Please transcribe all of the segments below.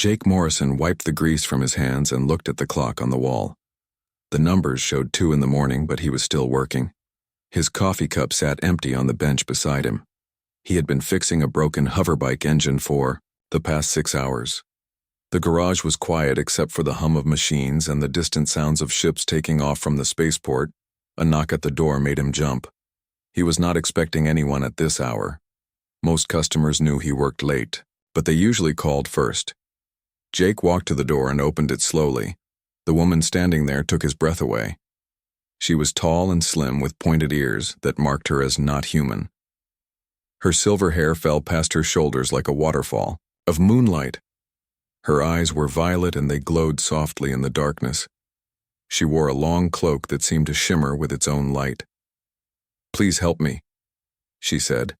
Jake Morrison wiped the grease from his hands and looked at the clock on the wall. The numbers showed 2 in the morning, but he was still working. His coffee cup sat empty on the bench beside him. He had been fixing a broken hoverbike engine for the past 6 hours. The garage was quiet except for the hum of machines and the distant sounds of ships taking off from the spaceport. A knock at the door made him jump. He was not expecting anyone at this hour. Most customers knew he worked late, but they usually called first. Jake walked to the door and opened it slowly. The woman standing there took his breath away. She was tall and slim with pointed ears that marked her as not human. Her silver hair fell past her shoulders like a waterfall of moonlight. Her eyes were violet and they glowed softly in the darkness. She wore a long cloak that seemed to shimmer with its own light. "Please help me," she said.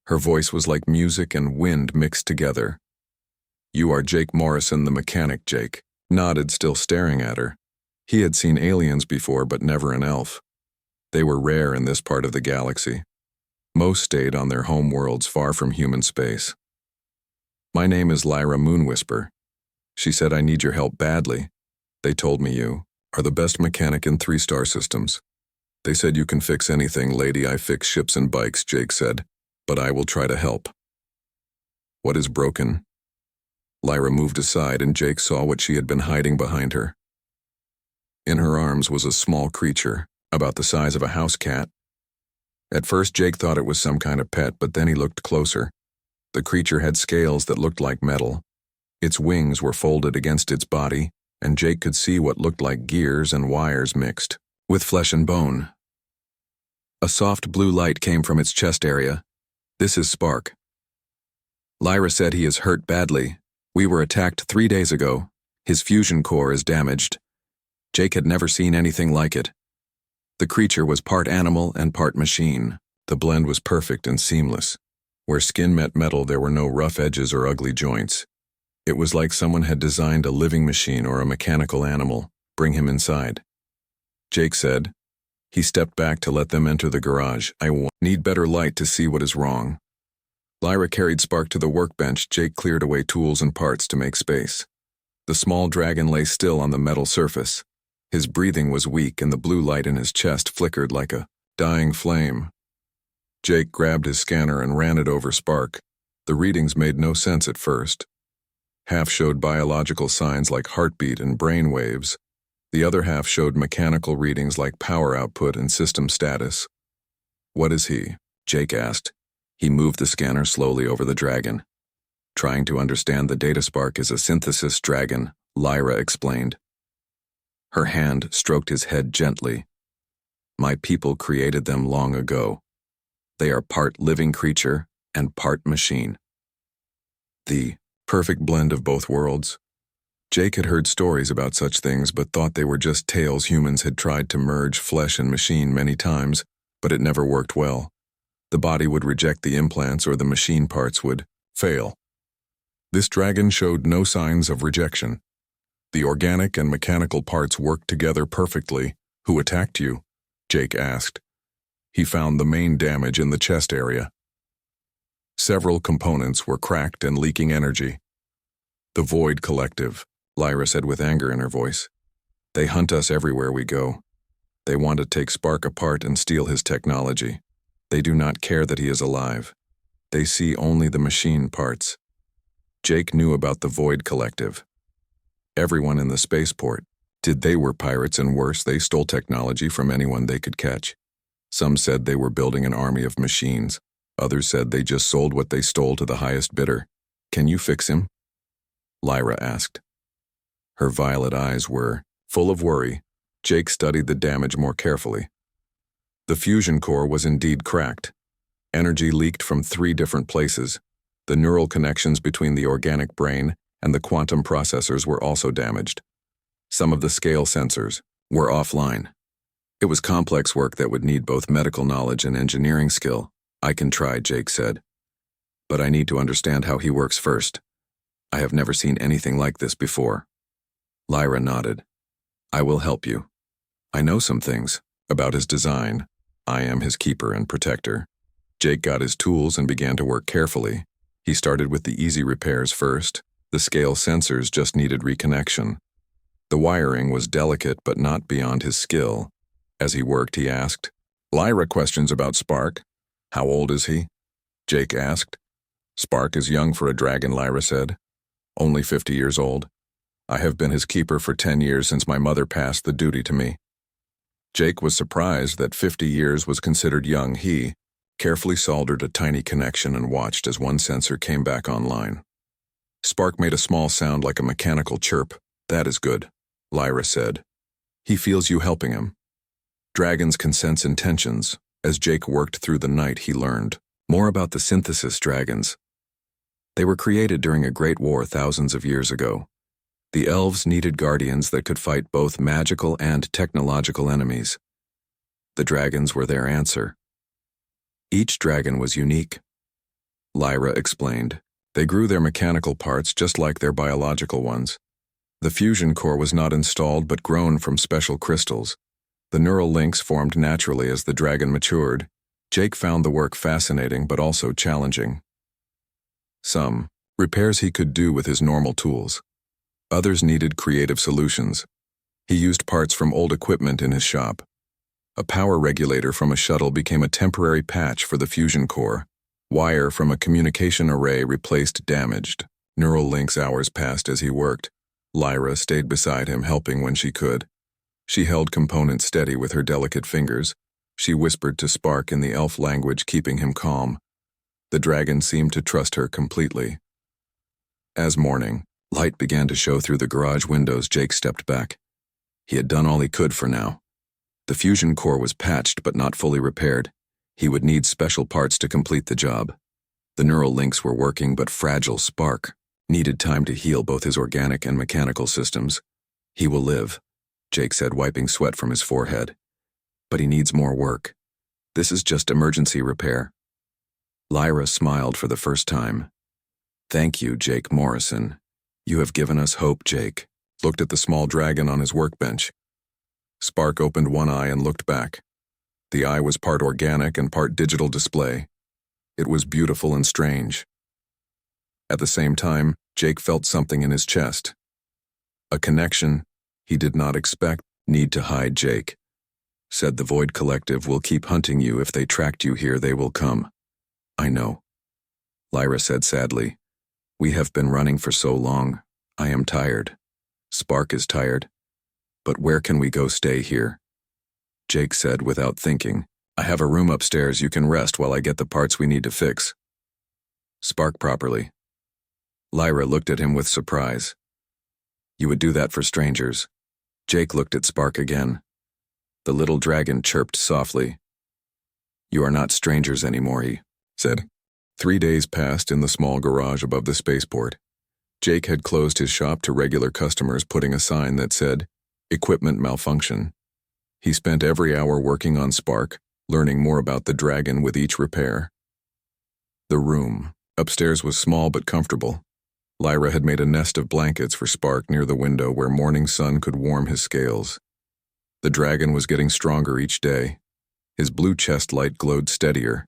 Her voice was like music and wind mixed together. "You are Jake Morrison, the mechanic." Jake nodded, still staring at her. He had seen aliens before, but never an elf. They were rare in this part of the galaxy. Most stayed on their home worlds far from human space. "My name is Lyra Moonwhisper." She said, "I need your help badly. They told me you are the best mechanic in 3-star systems. They said you can fix anything, lady. I fix ships and bikes," Jake said, "but I will try to help." "What is broken?" Lyra moved aside and Jake saw what she had been hiding behind her. In her arms was a small creature, about the size of a house cat. At first Jake thought it was some kind of pet, but then he looked closer. The creature had scales that looked like metal. Its wings were folded against its body, and Jake could see what looked like gears and wires mixed with flesh and bone. A soft blue light came from its chest area. "This is Spark. Lyra said he is hurt badly. We were attacked 3 days ago. His fusion core is damaged." Jake had never seen anything like it. The creature was part animal and part machine. The blend was perfect and seamless. Where skin met metal, there were no rough edges or ugly joints. It was like someone had designed a living machine or a mechanical animal. "Bring him inside," Jake said. He stepped back to let them enter the garage. "I need better light to see what is wrong." Lyra carried Spark to the workbench. Jake cleared away tools and parts to make space. The small dragon lay still on the metal surface. His breathing was weak and the blue light in his chest flickered like a dying flame. Jake grabbed his scanner and ran it over Spark. The readings made no sense at first. Half showed biological signs like heartbeat and brain waves. The other half showed mechanical readings like power output and system status. "What is he?" Jake asked. He moved the scanner slowly over the dragon. "Trying to understand the data. Spark is a synthesis dragon," Lyra explained. Her hand stroked his head gently. "My people created them long ago. They are part living creature and part machine. The perfect blend of both worlds." Jake had heard stories about such things but thought they were just tales. Humans had tried to merge flesh and machine many times, but it never worked well. The body would reject the implants or the machine parts would fail. This dragon showed no signs of rejection. The organic and mechanical parts worked together perfectly. "Who attacked you?" Jake asked. He found the main damage in the chest area. Several components were cracked and leaking energy. "The Void Collective," Lyra said with anger in her voice. "They hunt us everywhere we go. They want to take Spark apart and steal his technology. They do not care that he is alive. They see only the machine parts." Jake knew about the Void Collective. Everyone in the spaceport. They were pirates, and worse, they stole technology from anyone they could catch. Some said they were building an army of machines. Others said they just sold what they stole to the highest bidder. "Can you fix him?" Lyra asked. Her violet eyes were full of worry. Jake studied the damage more carefully. The fusion core was indeed cracked. Energy leaked from 3 different places. The neural connections between the organic brain and the quantum processors were also damaged. Some of the scale sensors were offline. It was complex work that would need both medical knowledge and engineering skill. "I can try," Jake said. "But I need to understand how he works first. I have never seen anything like this before." Lyra nodded. "I will help you. I know some things about his design. I am his keeper and protector." Jake got his tools and began to work carefully. He started with the easy repairs first. The scale sensors just needed reconnection. The wiring was delicate but not beyond his skill. As he worked, he asked, "Lyra questions about Spark. How old is he?" Jake asked. "Spark is young for a dragon," Lyra said. "Only 50 years old. I have been his keeper for 10 years since my mother passed the duty to me." Jake was surprised that 50 years was considered young. He carefully soldered a tiny connection and watched as one sensor came back online. Spark made a small sound like a mechanical chirp. "That is good," Lyra said. "He feels you helping him." Dragons can sense intentions. As Jake worked through the night, he learned more about the synthesis dragons. They were created during a great war thousands of years ago. The elves needed guardians that could fight both magical and technological enemies. The dragons were their answer. Each dragon was unique. Lyra explained. They grew their mechanical parts just like their biological ones. The fusion core was not installed but grown from special crystals. The neural links formed naturally as the dragon matured. Jake found the work fascinating but also challenging. Some repairs he could do with his normal tools. Others needed creative solutions. He used parts from old equipment in his shop. A power regulator from a shuttle became a temporary patch for the fusion core. Wire from a communication array replaced damaged neural links. Hours passed as he worked. Lyra stayed beside him, helping when she could. She held components steady with her delicate fingers. She whispered to Spark in the elf language, keeping him calm. The dragon seemed to trust her completely. As morning light began to show through the garage windows, Jake stepped back. He had done all he could for now. The fusion core was patched but not fully repaired. He would need special parts to complete the job. The neural links were working but fragile. Spark needed time to heal both his organic and mechanical systems. "He will live," Jake said, wiping sweat from his forehead. "But he needs more work. This is just emergency repair." Lyra smiled for the first time. "Thank you, Jake Morrison. You have given us hope." Jake looked at the small dragon on his workbench. Spark opened one eye and looked back. The eye was part organic and part digital display. It was beautiful and strange. At the same time, Jake felt something in his chest. A connection he did not expect. "Need to hide, Jake," said the Void Collective. "Will keep hunting you. If they tracked you here, they will come." "I know," Lyra said sadly. "We have been running for so long. I am tired. Spark is tired. But where can we go? Stay here?" Jake said without thinking. "I have a room upstairs. You can rest while I get the parts we need to fix Spark properly." Lyra looked at him with surprise. "You would do that for strangers?" Jake looked at Spark again. The little dragon chirped softly. "You are not strangers anymore," he said. 3 days passed in the small garage above the spaceport. Jake had closed his shop to regular customers, putting a sign that said, "Equipment malfunction." He spent every hour working on Spark, learning more about the dragon with each repair. The room upstairs was small but comfortable. Lyra had made a nest of blankets for Spark near the window where morning sun could warm his scales. The dragon was getting stronger each day. His blue chest light glowed steadier,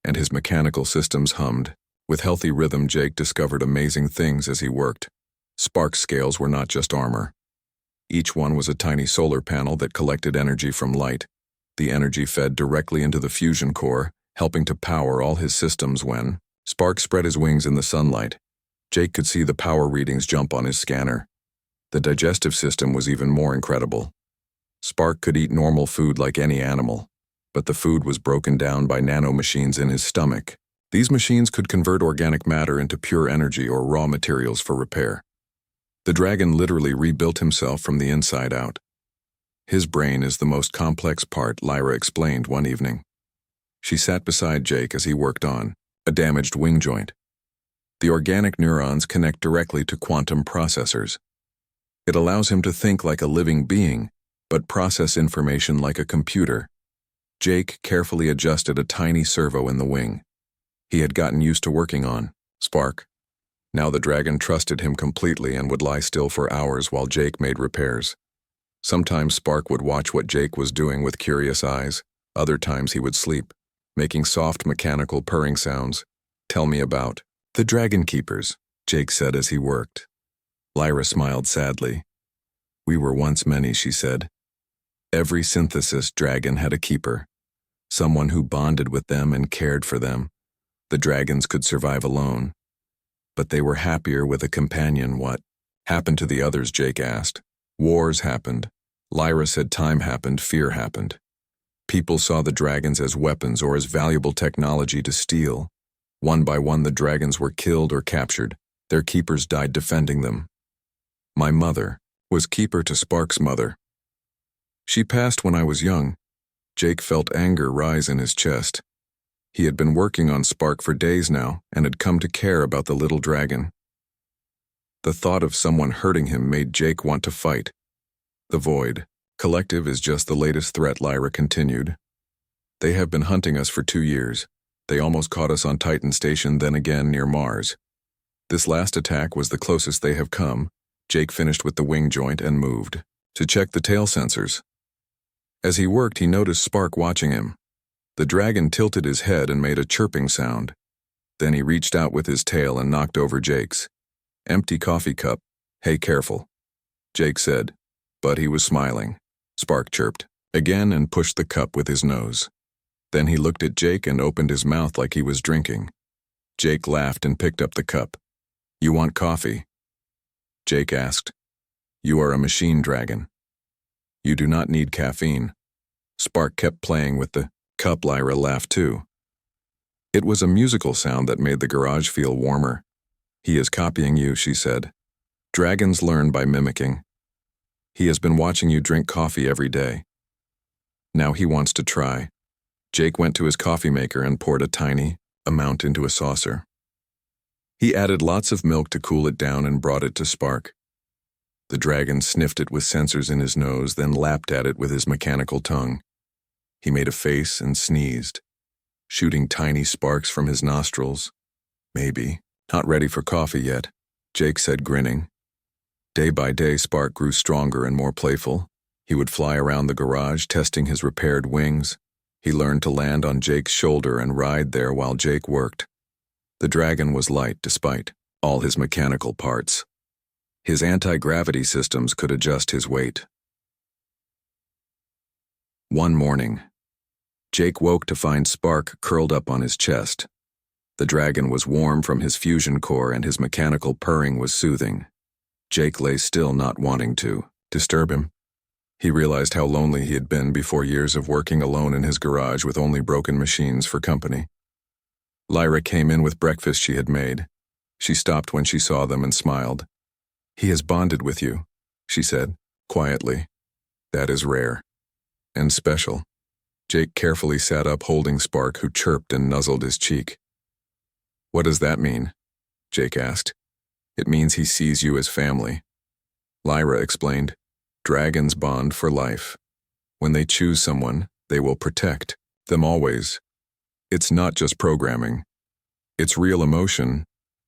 and his mechanical systems hummed. With healthy rhythm, Jake discovered amazing things as he worked. Spark's scales were not just armor. Each one was a tiny solar panel that collected energy from light. The energy fed directly into the fusion core, helping to power all his systems. When Spark spread his wings in the sunlight, Jake could see the power readings jump on his scanner. The digestive system was even more incredible. Spark could eat normal food like any animal, but the food was broken down by nanomachines in his stomach. These machines could convert organic matter into pure energy or raw materials for repair. The dragon literally rebuilt himself from the inside out. "His brain is the most complex part," Lyra explained one evening. She sat beside Jake as he worked on a damaged wing joint. The organic neurons connect directly to quantum processors. It allows him to think like a living being, but process information like a computer. Jake carefully adjusted a tiny servo in the wing. He had gotten used to working on Spark. Now the dragon trusted him completely and would lie still for hours while Jake made repairs. Sometimes Spark would watch what Jake was doing with curious eyes. Other times he would sleep, making soft mechanical purring sounds. "Tell me about the dragon keepers," Jake said as he worked. Lyra smiled sadly. We were once many, she said. Every synthesis dragon had a keeper, someone who bonded with them and cared for them. The dragons could survive alone, but they were happier with a companion. What happened to the others? Jake asked. Wars happened. Lyra said time happened, fear happened. People saw the dragons as weapons or as valuable technology to steal. One by one the dragons were killed or captured. Their keepers died defending them. My mother was keeper to Spark's mother. She passed when I was young. Jake felt anger rise in his chest. He had been working on Spark for days now and had come to care about the little dragon. The thought of someone hurting him made Jake want to fight. The Void Collective is just the latest threat, Lyra continued. They have been hunting us for 2 years. They almost caught us on Titan Station, then again near Mars. This last attack was the closest they have come. Jake finished with the wing joint and moved to check the tail sensors. As he worked, he noticed Spark watching him. The dragon tilted his head and made a chirping sound. Then he reached out with his tail and knocked over Jake's empty coffee cup. Hey, careful, Jake said, but he was smiling. Spark chirped again and pushed the cup with his nose. Then he looked at Jake and opened his mouth like he was drinking. Jake laughed and picked up the cup. You want coffee? Jake asked. You are a machine dragon. You do not need caffeine. Spark kept playing with the cup. Lyra laughed too. It was a musical sound that made the garage feel warmer. He is copying you, she said. Dragons learn by mimicking. He has been watching you drink coffee every day. Now he wants to try. Jake went to his coffee maker and poured a tiny amount into a saucer. He added lots of milk to cool it down and brought it to Spark. The dragon sniffed it with sensors in his nose, then lapped at it with his mechanical tongue. He made a face and sneezed, shooting tiny sparks from his nostrils. Maybe. Not ready for coffee yet, Jake said, grinning. Day by day, Spark grew stronger and more playful. He would fly around the garage, testing his repaired wings. He learned to land on Jake's shoulder and ride there while Jake worked. The dragon was light despite all his mechanical parts. His anti-gravity systems could adjust his weight. One morning, Jake woke to find Spark curled up on his chest. The dragon was warm from his fusion core and his mechanical purring was soothing. Jake lay still, not wanting to disturb him. He realized how lonely he had been before years of working alone in his garage with only broken machines for company. Lyra came in with breakfast she had made. She stopped when she saw them and smiled. He has bonded with you, she said, quietly. That is rare. And special. Jake carefully sat up, holding Spark, who chirped and nuzzled his cheek. What does that mean? Jake asked. It means he sees you as family. Lyra explained. Dragons bond for life. When they choose someone, they will protect them always. It's not just programming. It's real emotion.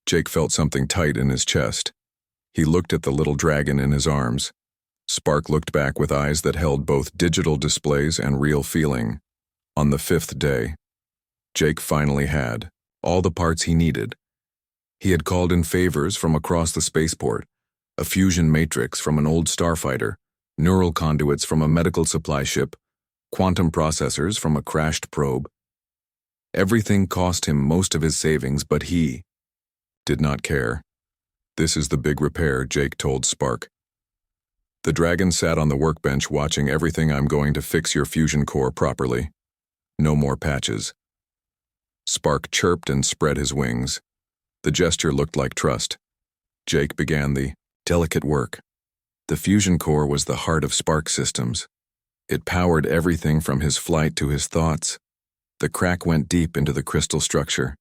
Jake felt something tight in his chest. He looked at the little dragon in his arms. Spark looked back with eyes that held both digital displays and real feeling. On the 5th day, Jake finally had all the parts he needed. He had called in favors from across the spaceport, a fusion matrix from an old starfighter, neural conduits from a medical supply ship, quantum processors from a crashed probe. Everything cost him most of his savings, but he did not care. This is the big repair, Jake told Spark. The dragon sat on the workbench watching everything. I'm going to fix your fusion core properly. No more patches. Spark chirped and spread his wings. The gesture looked like trust. Jake began the delicate work. The fusion core was the heart of Spark systems. It powered everything from his flight to his thoughts. The crack went deep into the crystal structure.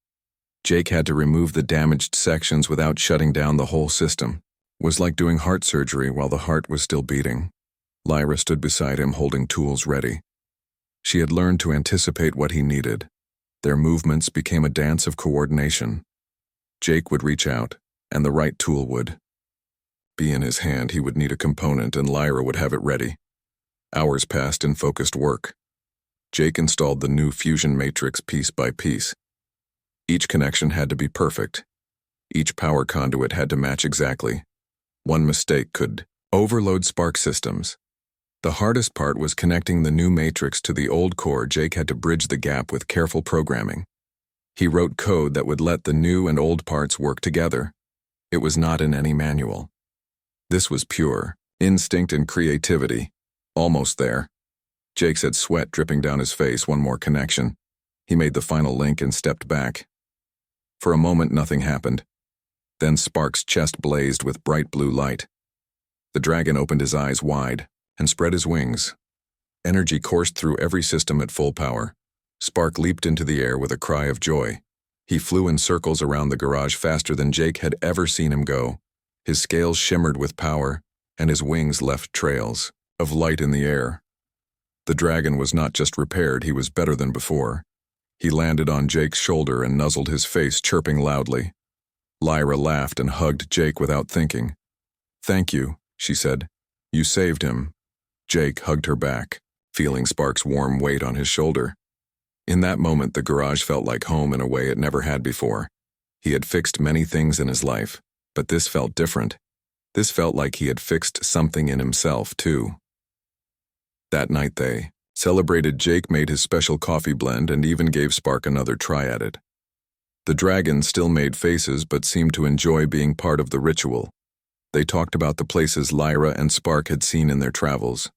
Jake had to remove the damaged sections without shutting down the whole system. It was like doing heart surgery while the heart was still beating. Lyra stood beside him, holding tools ready. She had learned to anticipate what he needed. Their movements became a dance of coordination. Jake would reach out, and the right tool would be in his hand. He would need a component, and Lyra would have it ready. Hours passed in focused work. Jake installed the new fusion matrix piece by piece. Each connection had to be perfect. Each power conduit had to match exactly. One mistake could overload Spark systems. The hardest part was connecting the new matrix to the old core. Jake had to bridge the gap with careful programming. He wrote code that would let the new and old parts work together. It was not in any manual. This was pure instinct and creativity. Almost there. Jake said, sweat dripping down his face. One more connection. He made the final link and stepped back. For a moment, nothing happened. Then Spark's chest blazed with bright blue light. The dragon opened his eyes wide and spread his wings. Energy coursed through every system at full power. Spark leaped into the air with a cry of joy. He flew in circles around the garage faster than Jake had ever seen him go. His scales shimmered with power, and his wings left trails of light in the air. The dragon was not just repaired, he was better than before. He landed on Jake's shoulder and nuzzled his face, chirping loudly. Lyra laughed and hugged Jake without thinking. "Thank you," she said. "You saved him." Jake hugged her back, feeling Spark's warm weight on his shoulder. In that moment, the garage felt like home in a way it never had before. He had fixed many things in his life, but this felt different. This felt like he had fixed something in himself, too. That night they celebrated. Jake made his special coffee blend and even gave Spark another try at it. The dragon still made faces but seemed to enjoy being part of the ritual. They talked about the places Lyra and Spark had seen in their travels.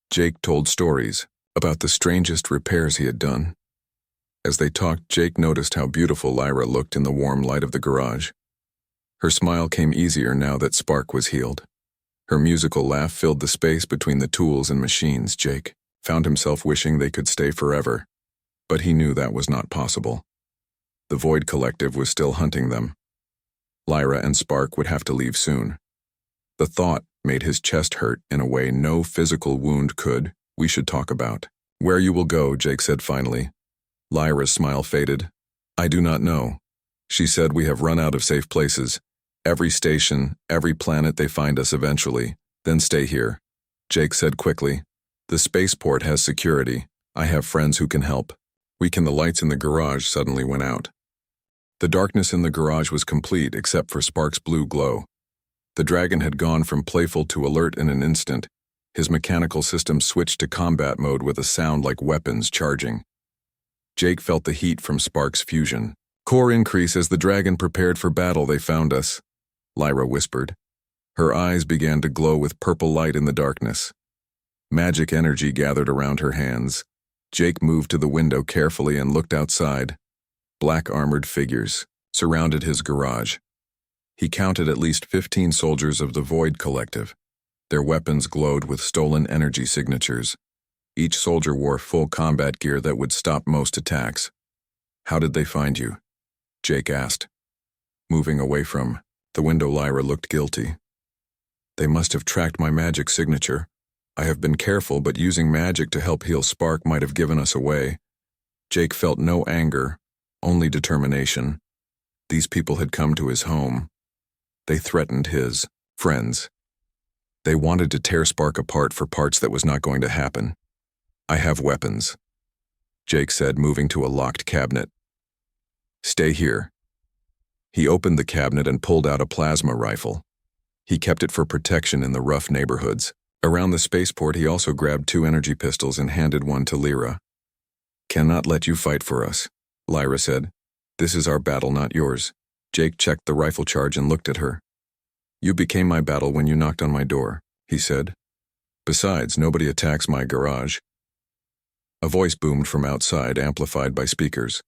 Jake told stories about the strangest repairs he had done. As they talked, Jake noticed how beautiful Lyra looked in the warm light of the garage. Her smile came easier now that Spark was healed. Her musical laugh filled the space between the tools and machines. Jake found himself wishing they could stay forever, but he knew that was not possible. The Void Collective was still hunting them. Lyra and Spark would have to leave soon. The thought made his chest hurt in a way no physical wound could. "We should talk about where you will go," Jake said finally. Lyra's smile faded. "I do not know." She said, "We have run out of safe places. Every station, every planet, they find us eventually. Then stay here." Jake said quickly, "The spaceport has security. I have friends who can help." The lights in the garage suddenly went out. The darkness in the garage was complete except for Spark's blue glow. The dragon had gone from playful to alert in an instant. His mechanical system switched to combat mode with a sound like weapons charging. Jake felt the heat from Spark's fusion core increase as the dragon prepared for battle. "They found us," Lyra whispered. Her eyes began to glow with purple light in the darkness. Magic energy gathered around her hands. Jake moved to the window carefully and looked outside. Black armored figures surrounded his garage. He counted at least 15 soldiers of the Void Collective. Their weapons glowed with stolen energy signatures. Each soldier wore full combat gear that would stop most attacks. "How did they find you?" Jake asked. Moving away from the window, Lyra looked guilty. "They must have tracked my magic signature. I have been careful, but using magic to help heal Spark might have given us away." Jake felt no anger, only determination. These people had come to his home. They threatened his friends. They wanted to tear Spark apart for parts that was not going to happen. "I have weapons," Jake said, moving to a locked cabinet. "Stay here." He opened the cabinet and pulled out a plasma rifle. He kept it for protection in the rough neighborhoods. Around the spaceport, he also grabbed 2 energy pistols and handed one to Lyra. "Cannot let you fight for us," Lyra said. "This is our battle, not yours." Jake checked the rifle charge and looked at her. "You became my battle when you knocked on my door," he said. "Besides, nobody attacks my garage." A voice boomed from outside, amplified by speakers.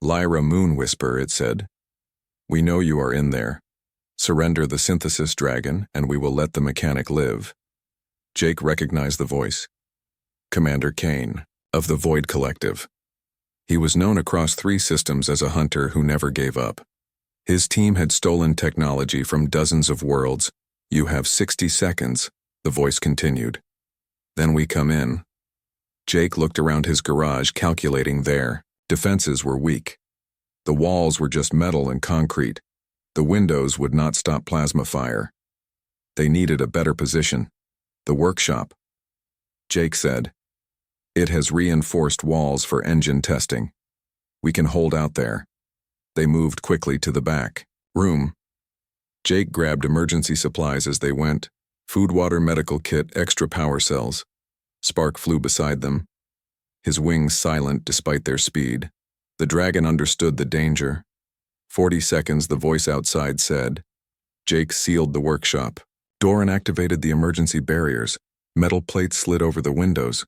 "Lyra Moon Whisper," it said. "We know you are in there. Surrender the synthesis dragon, and we will let the mechanic live." Jake recognized the voice. Commander Kane, of the Void Collective. He was known across 3 systems as a hunter who never gave up. His team had stolen technology from dozens of worlds. "You have 60 seconds, the voice continued. "Then we come in." Jake looked around his garage, calculating their defenses were weak. The walls were just metal and concrete. The windows would not stop plasma fire. They needed a better position. "The workshop," Jake said. "It has reinforced walls for engine testing. We can hold out there." They moved quickly to the back room. Jake grabbed emergency supplies as they went. Food, water, medical kit, extra power cells. Spark flew beside them, his wings silent despite their speed. The dragon understood the danger. 40 seconds, the voice outside said. Jake sealed the workshop. Doran activated the emergency barriers. Metal plates slid over the windows.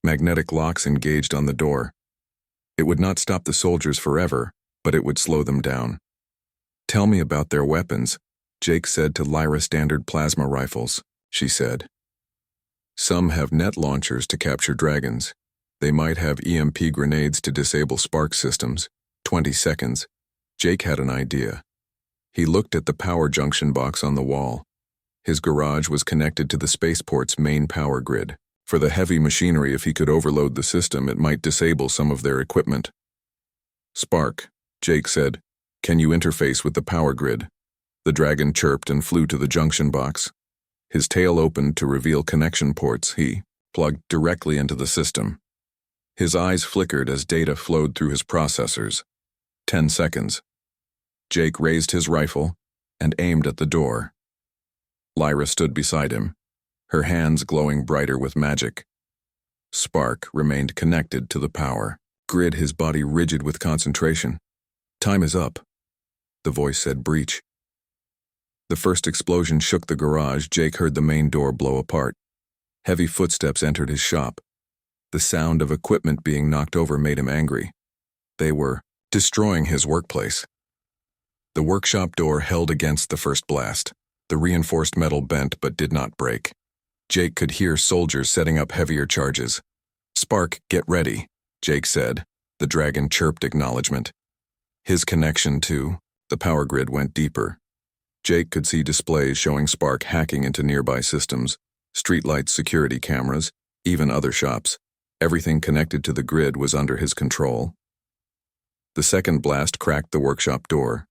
Magnetic locks engaged on the door. It would not stop the soldiers forever, but it would slow them down. Tell me about their weapons, Jake said to Lyra. Standard plasma rifles, she said. Some have net launchers to capture dragons. They might have EMP grenades to disable spark systems. 20 seconds. Jake had an idea. He looked at the power junction box on the wall. His garage was connected to the spaceport's main power grid. For the heavy machinery, if he could overload the system, it might disable some of their equipment. Spark, Jake said. Can you interface with the power grid? The dragon chirped and flew to the junction box. His tail opened to reveal connection ports. He plugged directly into the system. His eyes flickered as data flowed through his processors. 10 seconds. Jake raised his rifle and aimed at the door. Lyra stood beside him, her hands glowing brighter with magic. Spark remained connected to the power grid, his body rigid with concentration. Time is up, the voice said. Breach. The first explosion shook the garage. Jake heard the main door blow apart. Heavy footsteps entered his shop. The sound of equipment being knocked over made him angry. They were destroying his workplace. The workshop door held against the first blast. The reinforced metal bent but did not break. Jake could hear soldiers setting up heavier charges. Spark, get ready, Jake said. The dragon chirped acknowledgement. His connection to the power grid went deeper. Jake could see displays showing Spark hacking into nearby systems, streetlights, security cameras, even other shops. Everything connected to the grid was under his control. The second blast cracked the workshop door.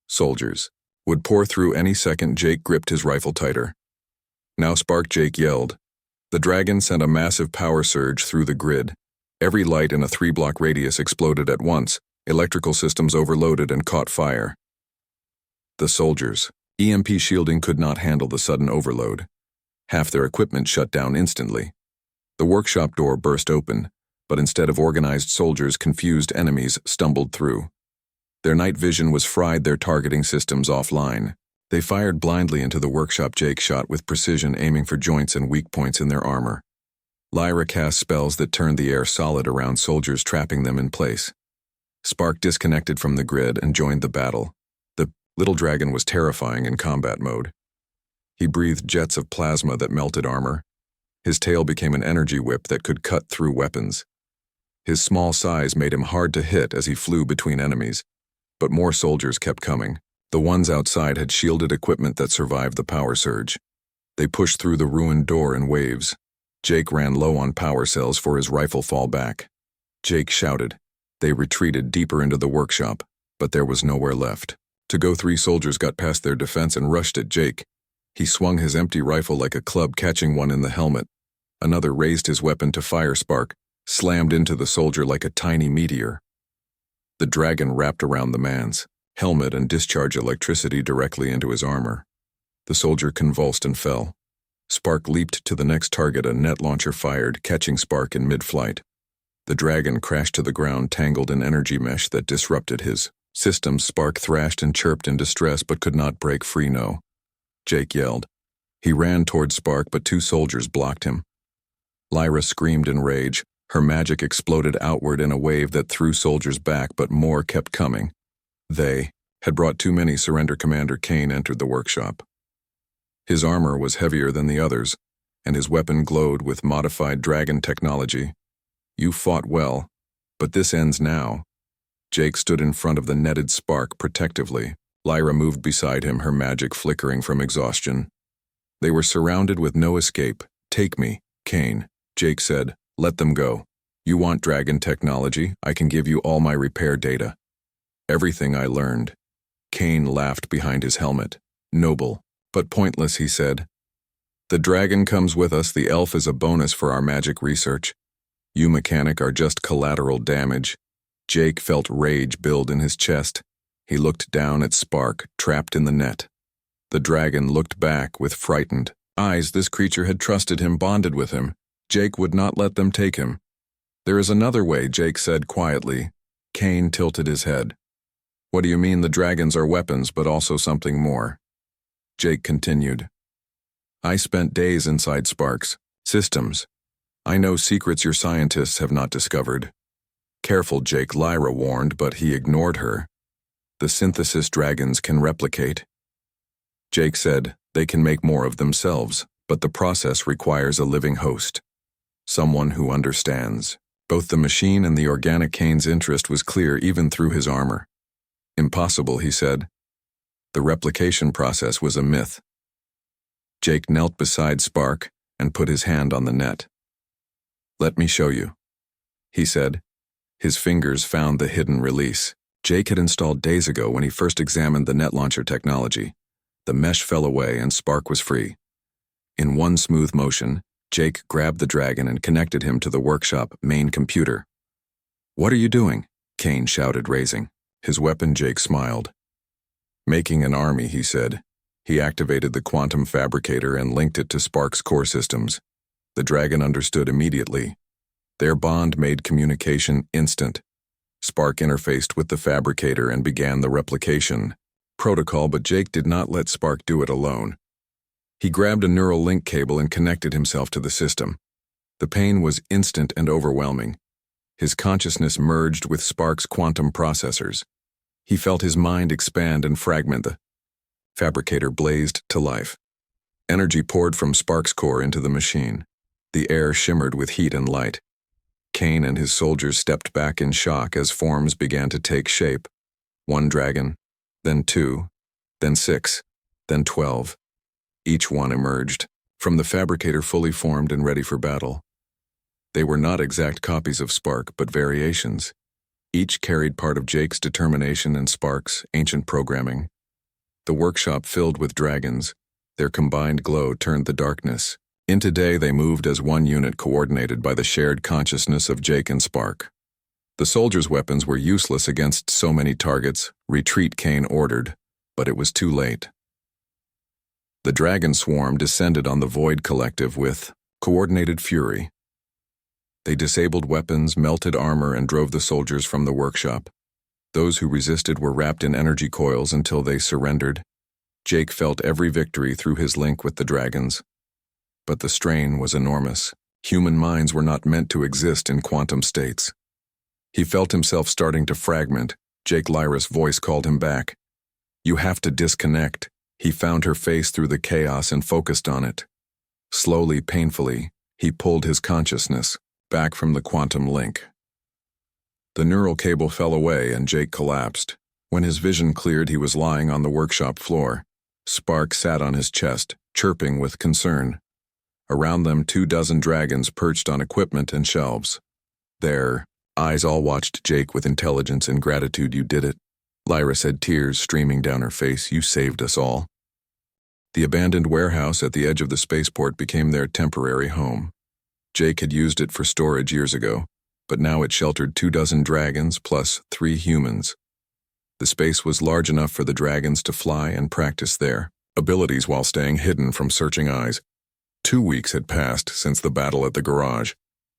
Soldiers would pour through any second. Jake gripped his rifle tighter. Now Spark, Jake yelled. The dragon sent a massive power surge through the grid. Every light in a 3-block radius exploded at once. Electrical systems overloaded and caught fire. The soldiers' EMP shielding could not handle the sudden overload. Half their equipment shut down instantly. The workshop door burst open, but instead of organized soldiers, confused enemies stumbled through. Their night vision was fried, their targeting systems offline. They fired blindly into the workshop. Jake shot with precision, aiming for joints and weak points in their armor. Lyra cast spells that turned the air solid around soldiers, trapping them in place. Spark disconnected from the grid and joined the battle. The little dragon was terrifying in combat mode. He breathed jets of plasma that melted armor. His tail became an energy whip that could cut through weapons. His small size made him hard to hit as he flew between enemies. But more soldiers kept coming. The ones outside had shielded equipment that survived the power surge. They pushed through the ruined door in waves. Jake ran low on power cells for his rifle fall back. Jake shouted. They retreated deeper into the workshop, but there was nowhere left to go. 3 soldiers got past their defense and rushed at Jake. He swung his empty rifle like a club, catching one in the helmet. Another raised his weapon to fire. Spark slammed into the soldier like a tiny meteor. The dragon wrapped around the man's helmet and discharged electricity directly into his armor. The soldier convulsed and fell. Spark leaped to the next target. A net launcher fired, catching Spark in mid-flight. The dragon crashed to the ground, tangled in energy mesh that disrupted his systems. Spark thrashed and chirped in distress but could not break free. No, Jake yelled. He ran toward Spark, but 2 soldiers blocked him. Lyra screamed in rage. Her magic exploded outward in a wave that threw soldiers back, but more kept coming. They had brought too many. Surrender. Commander Kane entered the workshop. His armor was heavier than the others, and his weapon glowed with modified dragon technology. You fought well, but this ends now. Jake stood in front of the netted Spark protectively. Lyra moved beside him, her magic flickering from exhaustion. They were surrounded with no escape. Take me, Kane, Jake said. Let them go. You want dragon technology? I can give you all my repair data. Everything I learned. Kane laughed behind his helmet. Noble, but pointless, he said. The dragon comes with us. The elf is a bonus for our magic research. You mechanic are just collateral damage. Jake felt rage build in his chest. He looked down at Spark, trapped in the net. The dragon looked back with frightened eyes. This creature had trusted him, bonded with him. Jake would not let them take him. "There is another way," Jake said quietly. Kane tilted his head. "What do you mean? The dragons are weapons, but also something more?" Jake continued. "I spent days inside Spark's systems. I know secrets your scientists have not discovered." "Careful, Jake," Lyra warned, but he ignored her. "The synthesis dragons can replicate." Jake said, "They can make more of themselves, but the process requires a living host. Someone who understands." Both the machine and the organic. Kane's interest was clear even through his armor. "Impossible," he said. The replication process was a myth. Jake knelt beside Spark and put his hand on the net. "Let me show you," he said. His fingers found the hidden release Jake had installed days ago when he first examined the net launcher technology. The mesh fell away and Spark was free. In one smooth motion, Jake grabbed the dragon and connected him to the workshop main computer. "What are you doing?" Kane shouted, raising his weapon. Jake smiled. "Making an army," he said. He activated the quantum fabricator and linked it to Spark's core systems. The dragon understood immediately. Their bond made communication instant. Spark interfaced with the fabricator and began the replication protocol, but Jake did not let Spark do it alone. He grabbed a neural link cable and connected himself to the system. The pain was instant and overwhelming. His consciousness merged with Spark's quantum processors. He felt his mind expand and fragment. The fabricator blazed to life. Energy poured from Spark's core into the machine. The air shimmered with heat and light. Kane and his soldiers stepped back in shock as forms began to take shape. One dragon, then 2, then 6, then 12. Each one emerged from the fabricator fully formed and ready for battle. They were not exact copies of Spark, but variations. Each carried part of Jake's determination and Spark's ancient programming. The workshop filled with dragons. Their combined glow turned the darkness into day. They moved as one unit, coordinated by the shared consciousness of Jake and Spark. The soldiers' weapons were useless against so many targets. "Retreat," Kane ordered, but it was too late. The dragon swarm descended on the Void Collective with coordinated fury. They disabled weapons, melted armor, and drove the soldiers from the workshop. Those who resisted were wrapped in energy coils until they surrendered. Jake felt every victory through his link with the dragons. But the strain was enormous. Human minds were not meant to exist in quantum states. He felt himself starting to fragment. Jake Lyra's voice called him back. "You have to disconnect." He found her face through the chaos and focused on it. Slowly, painfully, he pulled his consciousness back from the quantum link. The neural cable fell away and Jake collapsed. When his vision cleared, he was lying on the workshop floor. Spark sat on his chest, chirping with concern. Around them, 24 dragons perched on equipment and shelves. Their eyes all watched Jake with intelligence and gratitude. "You did it," Lyra said, tears streaming down her face. "You saved us all." The abandoned warehouse at the edge of the spaceport became their temporary home. Jake had used it for storage years ago, but now it sheltered 24 dragons plus 3 humans. The space was large enough for the dragons to fly and practice their abilities while staying hidden from searching eyes. 2 weeks had passed since the battle at the garage.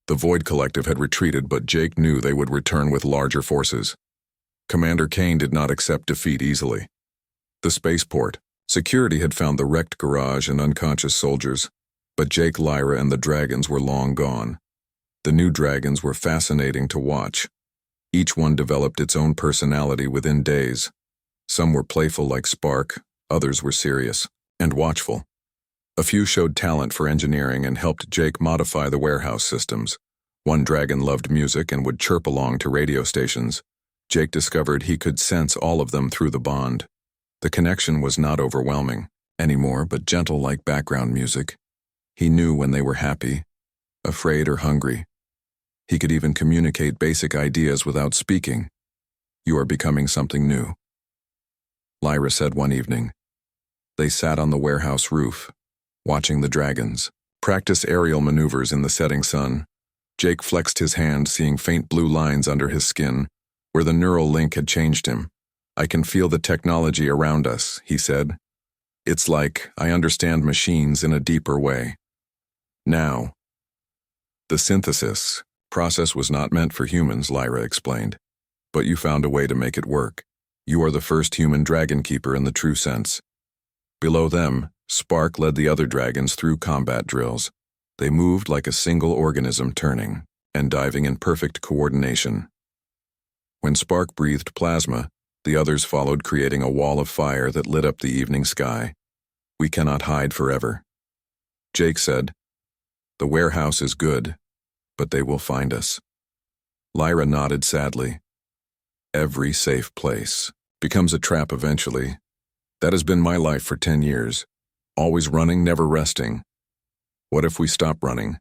The Void Collective had retreated, but Jake knew they would return with larger forces. Commander Kane did not accept defeat easily. The spaceport. Security had found the wrecked garage and unconscious soldiers, but Jake, Lyra, and the dragons were long gone. The new dragons were fascinating to watch. Each one developed its own personality within days. Some were playful like Spark, others were serious and watchful. A few showed talent for engineering and helped Jake modify the warehouse systems. One dragon loved music and would chirp along to radio stations. Jake discovered he could sense all of them through the bond. The connection was not overwhelming anymore, but gentle like background music. He knew when they were happy, afraid, or hungry. He could even communicate basic ideas without speaking. "You are becoming something new," Lyra said one evening. They sat on the warehouse roof, watching the dragons practice aerial maneuvers in the setting sun. Jake flexed his hand, seeing faint blue lines under his skin, where the neural link had changed him. "I can feel the technology around us," he said. It's like I understand machines in a deeper way. Now, the synthesis process was not meant for humans, Lyra explained. But you found a way to make it work. You are the first human dragon keeper in the true sense. Below them, Spark led the other dragons through combat drills. They moved like a single organism, turning and diving in perfect coordination. When Spark breathed plasma, the others followed, creating a wall of fire that lit up the evening sky. We cannot hide forever. Jake said, "The warehouse is good, but they will find us." Lyra nodded sadly. Every safe place becomes a trap eventually. That has been my life for 10 years. Always running, never resting. What if we stop running?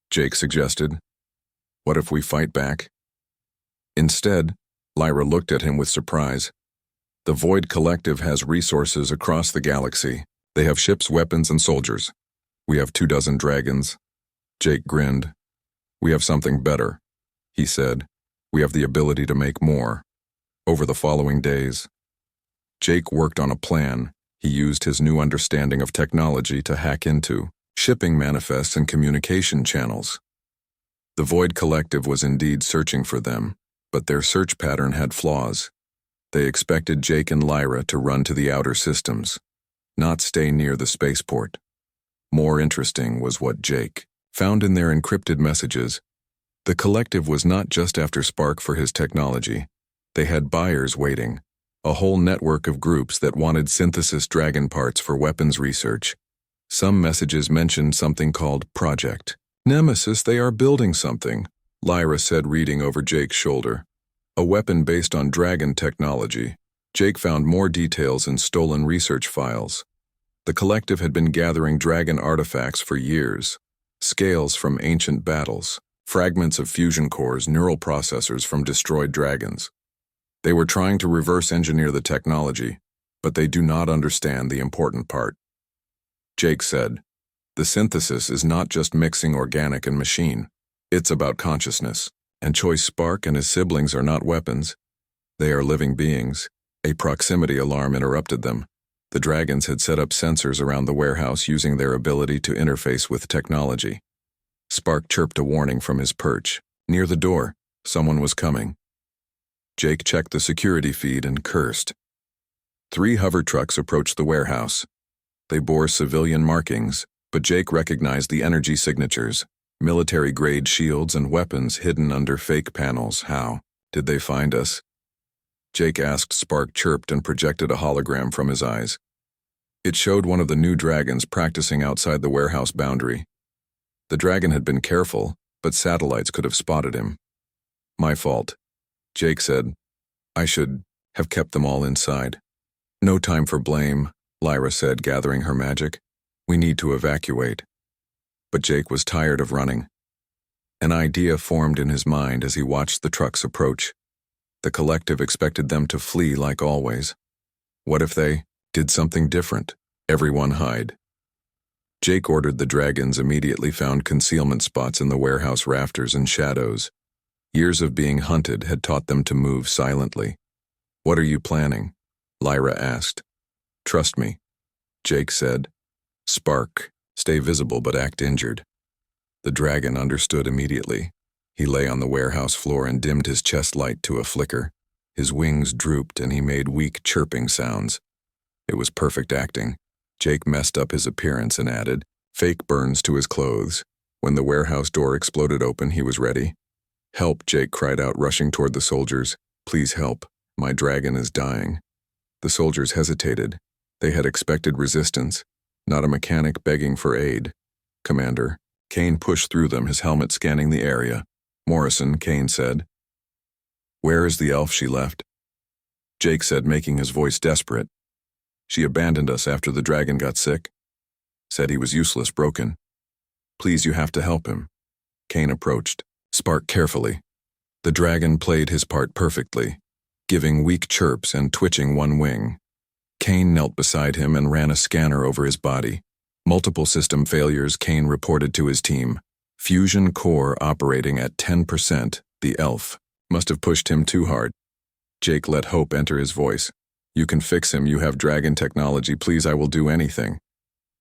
Jake suggested. What if we fight back? Instead, Lyra looked at him with surprise. The Void Collective has resources across the galaxy. They have ships, weapons, and soldiers. We have 24 dragons. Jake grinned. We have something better, he said. We have the ability to make more. Over the following days, Jake worked on a plan. He used his new understanding of technology to hack into shipping manifests and communication channels. The Void Collective was indeed searching for them, but their search pattern had flaws. They expected Jake and Lyra to run to the outer systems, not stay near the spaceport. More interesting was what Jake found in their encrypted messages. The collective was not just after Spark for his technology. They had buyers waiting, a whole network of groups that wanted synthesis dragon parts for weapons research. Some messages mentioned something called Project Nemesis. They are building something, Lyra said, reading over Jake's shoulder. A weapon based on dragon technology. Jake found more details in stolen research files. The collective had been gathering dragon artifacts for years. Scales from ancient battles, fragments of fusion cores, neural processors from destroyed dragons. They were trying to reverse engineer the technology, but they do not understand the important part. Jake said, the synthesis is not just mixing organic and machine. It's about consciousness, and choice. Spark and his siblings are not weapons. They are living beings. A proximity alarm interrupted them. The dragons had set up sensors around the warehouse using their ability to interface with technology. Spark chirped a warning from his perch. Near the door, someone was coming. Jake checked the security feed and cursed. 3 hover trucks approached the warehouse. They bore civilian markings, but Jake recognized the energy signatures, military-grade shields and weapons hidden under fake panels. How did they find us? Jake asked. Spark chirped and projected a hologram from his eyes. It showed one of the new dragons practicing outside the warehouse boundary. The dragon had been careful, but satellites could have spotted him. My fault, Jake said. I should have kept them all inside. No time for blame, Lyra said, gathering her magic. We need to evacuate. But Jake was tired of running. An idea formed in his mind as he watched the trucks approach. The collective expected them to flee like always. What if they did something different? Everyone hide. Jake ordered. The dragons immediately found concealment spots in the warehouse rafters and shadows. Years of being hunted had taught them to move silently. What are you planning? Lyra asked. Trust me, Jake said. Spark, stay visible but act injured. The dragon understood immediately. He lay on the warehouse floor and dimmed his chest light to a flicker. His wings drooped and he made weak chirping sounds. It was perfect acting. Jake messed up his appearance and added fake burns to his clothes. When the warehouse door exploded open, he was ready. Help, Jake cried out, rushing toward the soldiers. Please help. My dragon is dying. The soldiers hesitated. They had expected resistance, not a mechanic begging for aid. Commander. Kane pushed through them, his helmet scanning the area. Morrison, Kane said. Where is the elf she left? Jake said, making his voice desperate. She abandoned us after the dragon got sick. Said he was useless, broken. Please, you have to help him. Kane approached. Spark carefully. The dragon played his part perfectly, giving weak chirps and twitching one wing. Kane knelt beside him and ran a scanner over his body. Multiple system failures, Kane reported to his team. Fusion core operating at 10%. The elf must have pushed him too hard. Jake let hope enter his voice. You can fix him, you have dragon technology, please, I will do anything.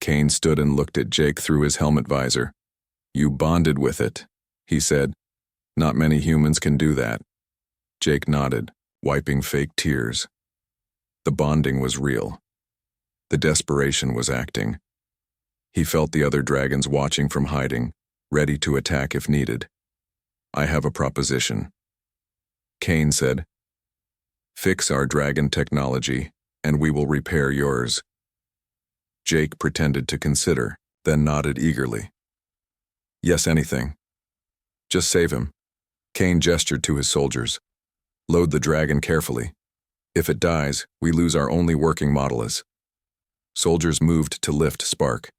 Kane stood and looked at Jake through his helmet visor. You bonded with it, he said. Not many humans can do that. Jake nodded, wiping fake tears. The bonding was real. The desperation was acting. He felt the other dragons watching from hiding, ready to attack if needed. I have a proposition. Kane said, fix our dragon technology, and we will repair yours. Jake pretended to consider, then nodded eagerly. Yes, anything. Just save him. Kane gestured to his soldiers. Load the dragon carefully. If it dies, we lose our only working Nautilus. Soldiers moved to lift Spark.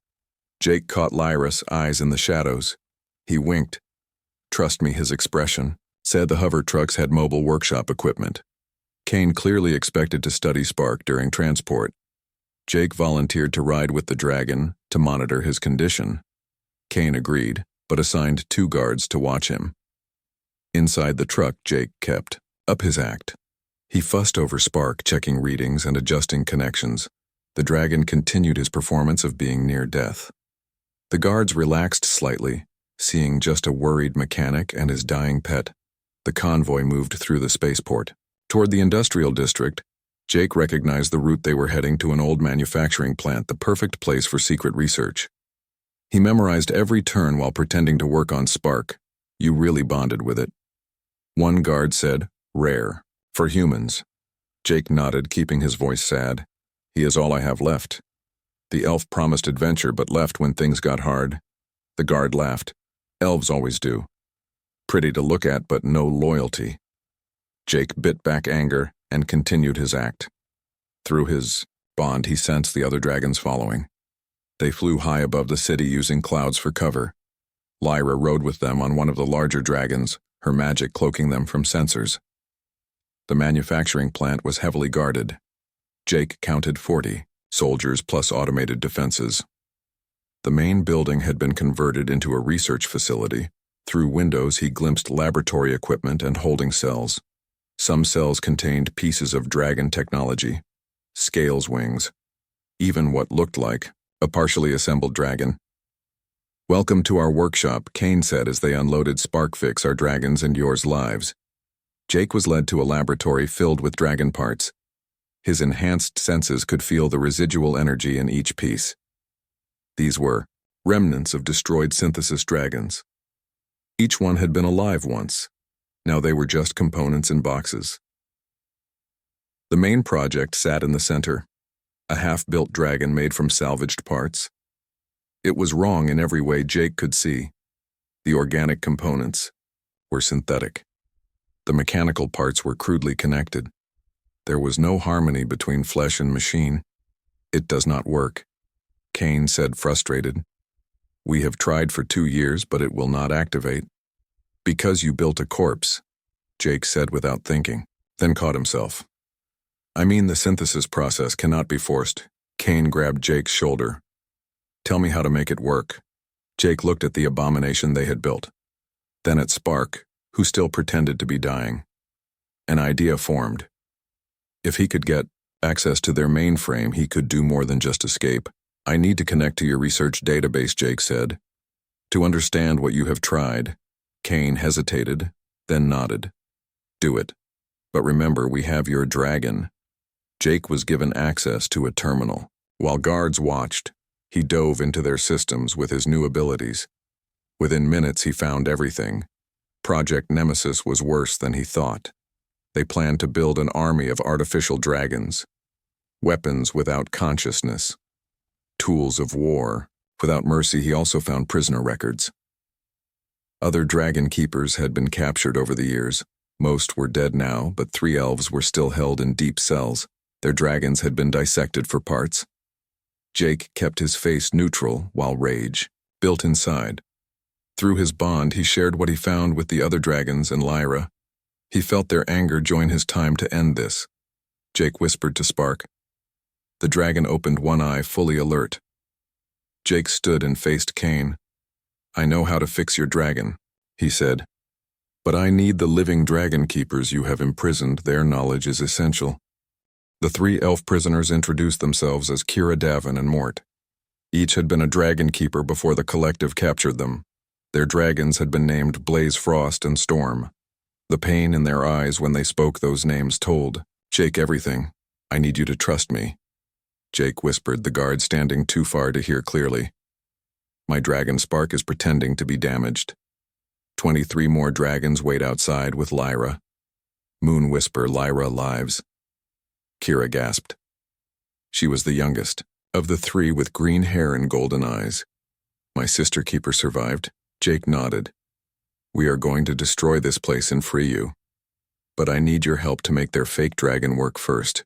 Jake caught Lyra's eyes in the shadows. He winked. Trust me, his expression said the hover trucks had mobile workshop equipment. Kane clearly expected to study Spark during transport. Jake volunteered to ride with the dragon to monitor his condition. Kane agreed, but assigned 2 guards to watch him. Inside the truck, Jake kept up his act. He fussed over Spark, checking readings and adjusting connections. The dragon continued his performance of being near death. The guards relaxed slightly, seeing just a worried mechanic and his dying pet. The convoy moved through the spaceport. Toward the industrial district, Jake recognized the route they were heading to, an old manufacturing plant, the perfect place for secret research. He memorized every turn while pretending to work on Spark. You really bonded with it. One guard said, rare. For humans. Jake nodded, keeping his voice sad. He is all I have left. The elf promised adventure but left when things got hard. The guard laughed. Elves always do. Pretty to look at, but no loyalty. Jake bit back anger and continued his act. Through his bond, he sensed the other dragons following. They flew high above the city using clouds for cover. Lyra rode with them on one of the larger dragons, her magic cloaking them from sensors. The manufacturing plant was heavily guarded. Jake counted 40 soldiers plus automated defenses. The main building had been converted into a research facility. Through windows, he glimpsed laboratory equipment and holding cells. Some cells contained pieces of dragon technology, scales wings, even what looked like a partially assembled dragon. Welcome to our workshop, Kane said as they unloaded Spark. Fix our dragons and yours lives. Jake was led to a laboratory filled with dragon parts. His enhanced senses could feel the residual energy in each piece. These were remnants of destroyed synthesis dragons. Each one had been alive once. Now they were just components in boxes. The main project sat in the center, a half-built dragon made from salvaged parts. It was wrong in every way Jake could see. The organic components were synthetic. The mechanical parts were crudely connected. There was no harmony between flesh and machine. It does not work, Kane said, frustrated. We have tried for 2 years, but it will not activate. Because you built a corpse, Jake said without thinking, then caught himself. I mean, the synthesis process cannot be forced. Kane grabbed Jake's shoulder. Tell me how to make it work. Jake looked at the abomination they had built, then at Spark, who still pretended to be dying. An idea formed. If he could get access to their mainframe, he could do more than just escape. I need to connect to your research database, Jake said. To understand what you have tried. Kane hesitated, then nodded. Do it. But remember, we have your dragon. Jake was given access to a terminal. While guards watched, he dove into their systems with his new abilities. Within minutes, he found everything. Project Nemesis was worse than he thought. They planned to build an army of artificial dragons. Weapons without consciousness. Tools of war. Without mercy, he also found prisoner records. Other dragon keepers had been captured over the years. Most were dead now, but 3 elves were still held in deep cells. Their dragons had been dissected for parts. Jake kept his face neutral while rage built inside. Through his bond, he shared what he found with the other dragons and Lyra. He felt their anger join his time to end this. Jake whispered to Spark. The dragon opened one eye, fully alert. Jake stood and faced Kane. I know how to fix your dragon, he said. But I need the living dragon keepers you have imprisoned. Their knowledge is essential. The three elf prisoners introduced themselves as Kira, Davin, and Mort. Each had been a dragon keeper before the collective captured them. Their dragons had been named Blaze, Frost, and Storm. The pain in their eyes when they spoke those names told Jake everything. "I need you to trust me," Jake whispered, the guard standing too far to hear clearly. "My dragon Spark is pretending to be damaged." 23 more dragons wait outside with Lyra. Moon whisper, "Lyra lives." Kira gasped. She was the youngest, of the three with green hair and golden eyes. "My sister keeper survived," Jake nodded. "We are going to destroy this place and free you. But I need your help to make their fake dragon work first."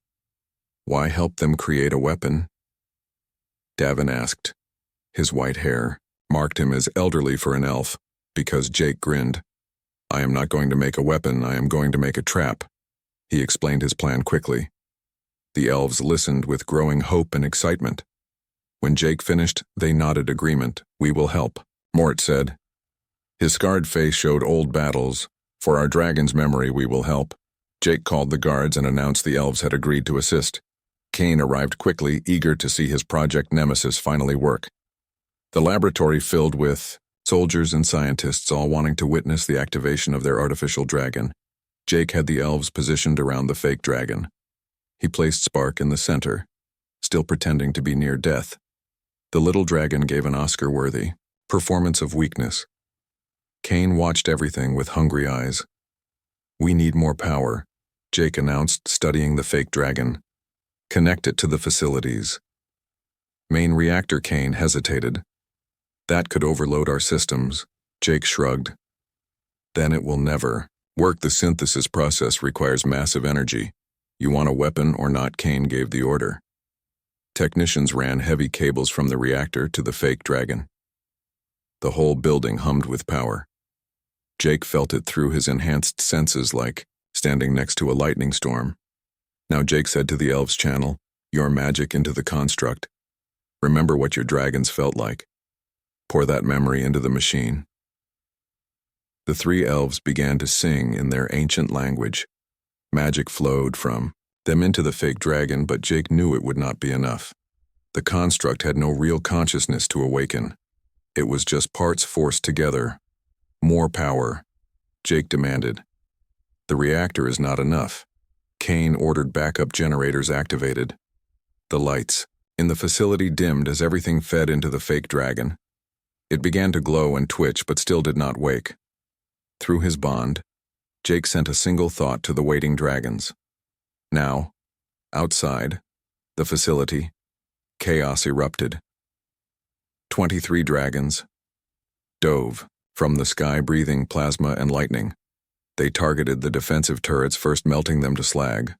"Why help them create a weapon?" Davin asked. His white hair marked him as elderly for an elf, because Jake grinned. "I am not going to make a weapon, I am going to make a trap." He explained his plan quickly. The elves listened with growing hope and excitement. When Jake finished, they nodded agreement. "We will help," Mort said. His scarred face showed old battles. "For our dragon's memory, we will help." Jake called the guards and announced the elves had agreed to assist. Kane arrived quickly, eager to see his project nemesis finally work. The laboratory filled with soldiers and scientists, all wanting to witness the activation of their artificial dragon. Jake had the elves positioned around the fake dragon. He placed Spark in the center, still pretending to be near death. The little dragon gave an Oscar-worthy performance of weakness. Kane watched everything with hungry eyes. "We need more power," Jake announced, studying the fake dragon. "Connect it to the facilities." "Main reactor," Kane hesitated. "That could overload our systems," Jake shrugged. "Then it will never work. The synthesis process requires massive energy. You want a weapon or not?" Kane gave the order. Technicians ran heavy cables from the reactor to the fake dragon. The whole building hummed with power. Jake felt it through his enhanced senses, like standing next to a lightning storm. Now Jake said to the elves channel, "Your magic into the construct. Remember what your dragons felt like. Pour that memory into the machine." The three elves began to sing in their ancient language. Magic flowed from them into the fake dragon, but Jake knew it would not be enough. The construct had no real consciousness to awaken. It was just parts forced together. "More power," Jake demanded. "The reactor is not enough." Kane ordered backup generators activated. The lights in the facility dimmed as everything fed into the fake dragon. It began to glow and twitch, but still did not wake. Through his bond, Jake sent a single thought to the waiting dragons. Now, outside the facility, chaos erupted. 23 dragons dove from the sky, breathing plasma and lightning. They targeted the defensive turrets, first melting them to slag.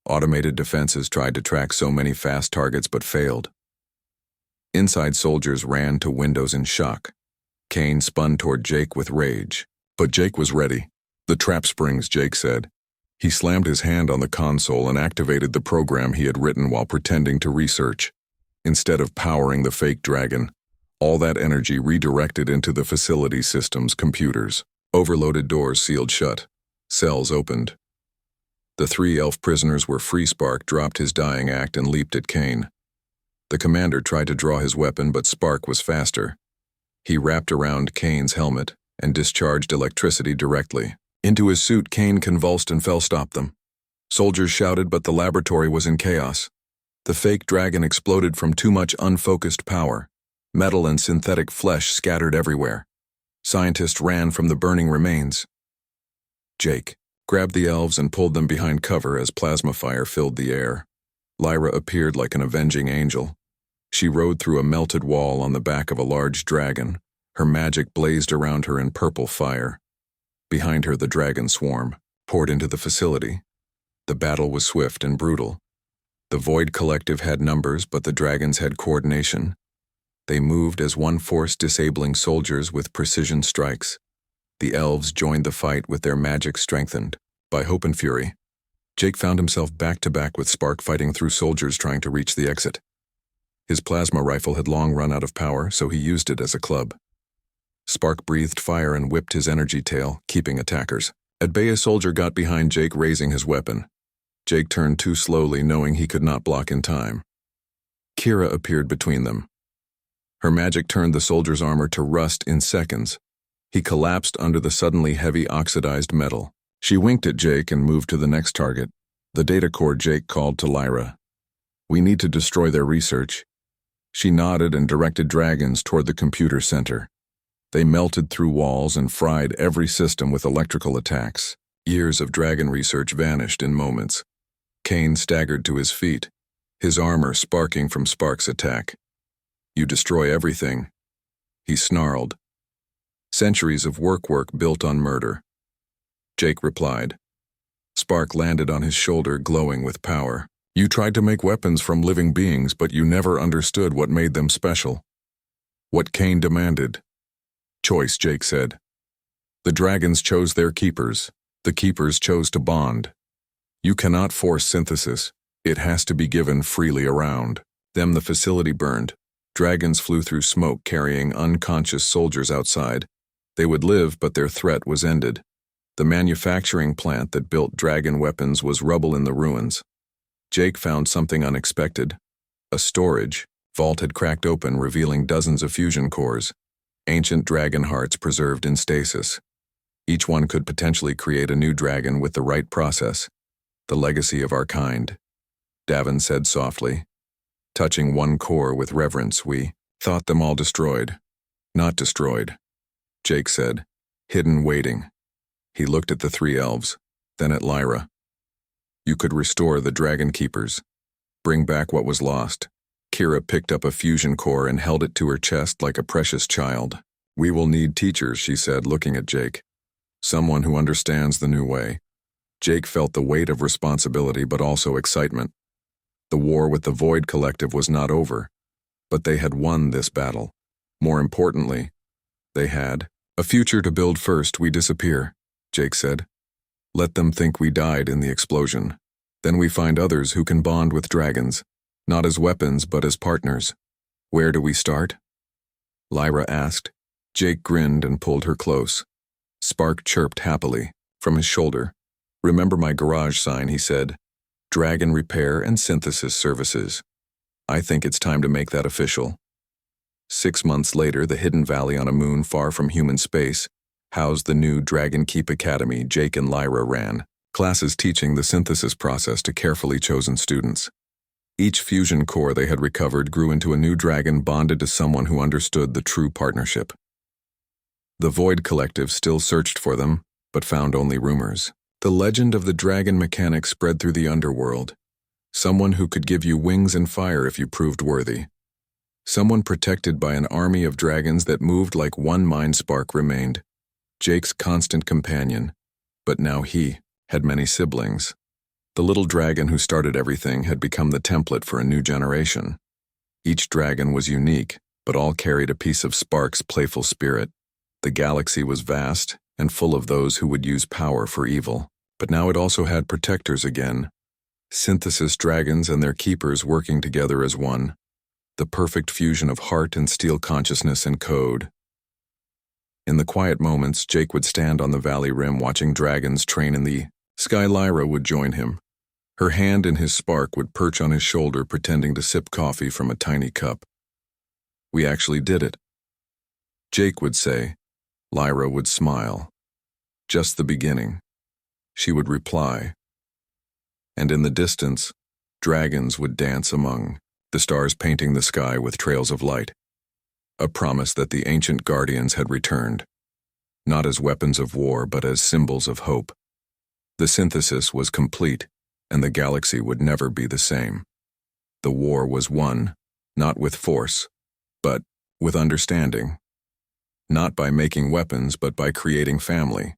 Automated defenses tried to track so many fast targets but failed. Inside soldiers ran to windows in shock. Kane spun toward Jake with rage. But Jake was ready. "The trap springs," Jake said. He slammed his hand on the console and activated the program he had written while pretending to research. Instead of powering the fake dragon, all that energy redirected into the facility system's computers. Overloaded doors sealed shut. Cells opened. The three elf prisoners were free. Spark dropped his dying act and leaped at Kane. The commander tried to draw his weapon, but Spark was faster. He wrapped around Kane's helmet and discharged electricity directly into his suit. Kane convulsed and fell. "Stop them." Soldiers shouted, but the laboratory was in chaos. The fake dragon exploded from too much unfocused power. Metal and synthetic flesh scattered everywhere. Scientists ran from the burning remains. Jake grabbed the elves and pulled them behind cover as plasma fire filled the air. Lyra appeared like an avenging angel. She rode through a melted wall on the back of a large dragon. Her magic blazed around her in purple fire. Behind her, the dragon swarm poured into the facility. The battle was swift and brutal. The Void Collective had numbers, but the dragons had coordination. They moved as one force, disabling soldiers with precision strikes. The elves joined the fight with their magic strengthened by hope and fury. Jake found himself back-to-back with Spark, fighting through soldiers trying to reach the exit. His plasma rifle had long run out of power, so he used it as a club. Spark breathed fire and whipped his energy tail, keeping attackers at bay. A soldier got behind Jake, raising his weapon. Jake turned too slowly, knowing he could not block in time. Kira appeared between them. Her magic turned the soldier's armor to rust in seconds. He collapsed under the suddenly heavy oxidized metal. She winked at Jake and moved to the next target, the data core. Jake called to Lyra. "We need to destroy their research." She nodded and directed dragons toward the computer center. They melted through walls and fried every system with electrical attacks. Years of dragon research vanished in moments. Kane staggered to his feet, his armor sparking from Spark's attack. "You destroy everything," he snarled. "Centuries of work built on murder." Jake replied. Spark landed on his shoulder, glowing with power. "You tried to make weapons from living beings, but you never understood what made them special." What Kane demanded. "Choice," Jake said. "The dragons chose their keepers. The keepers chose to bond. You cannot force synthesis. It has to be given freely around." Then the facility burned. Dragons flew through smoke, carrying unconscious soldiers outside. They would live, but their threat was ended. The manufacturing plant that built dragon weapons was rubble in the ruins. Jake found something unexpected. A storage vault had cracked open, revealing dozens of fusion cores, ancient dragon hearts preserved in stasis. Each one could potentially create a new dragon with the right process. "The legacy of our kind," Davin said softly. Touching one core with reverence, "We thought them all destroyed." "Not destroyed," Jake said, hidden, waiting. He looked at the three elves, then at Lyra. "You could restore the dragon keepers, bring back what was lost." Kira picked up a fusion core and held it to her chest like a precious child. "We will need teachers," she said, looking at Jake. "Someone who understands the new way." Jake felt the weight of responsibility, but also excitement. The war with the Void Collective was not over, but they had won this battle. More importantly, they had a future to build. "First, we disappear," Jake said. "Let them think we died in the explosion. Then we find others who can bond with dragons, not as weapons but as partners." "Where do we start?" Lyra asked. Jake grinned and pulled her close. Spark chirped happily from his shoulder. "Remember my garage sign," he said. "Dragon repair and synthesis services. I think it's time to make that official." 6 months later, the hidden valley on a moon far from human space housed the new Dragon Keep Academy Jake and Lyra ran, classes teaching the synthesis process to carefully chosen students. Each fusion core they had recovered grew into a new dragon bonded to someone who understood the true partnership. The Void Collective still searched for them, but found only rumors. The legend of the dragon mechanic spread through the underworld. Someone who could give you wings and fire if you proved worthy. Someone protected by an army of dragons that moved like one mind. Spark remained Jake's constant companion, but now he had many siblings. The little dragon who started everything had become the template for a new generation. Each dragon was unique, but all carried a piece of Spark's playful spirit. The galaxy was vast and full of those who would use power for evil, but now it also had protectors again. Synthesis dragons and their keepers working together as one. The perfect fusion of heart and steel, consciousness and code. In the quiet moments, Jake would stand on the valley rim watching dragons train in the sky. Lyra would join him. Her hand in his Spark would perch on his shoulder, pretending to sip coffee from a tiny cup. "We actually did it," Jake would say. Lyra would smile. "Just the beginning," she would reply. And in the distance, dragons would dance among the stars, painting the sky with trails of light. A promise that the ancient guardians had returned, not as weapons of war but as symbols of hope. The synthesis was complete, and the galaxy would never be the same. The war was won, not with force, but with understanding. Not by making weapons, but by creating family.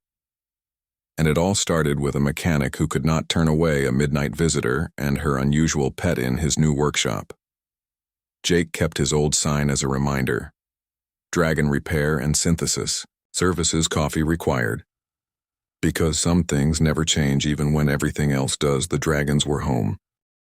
And it all started with a mechanic who could not turn away a midnight visitor and her unusual pet in his new workshop. Jake kept his old sign as a reminder. Dragon repair and synthesis, services, coffee required. Because some things never change even when everything else does. The dragons were home.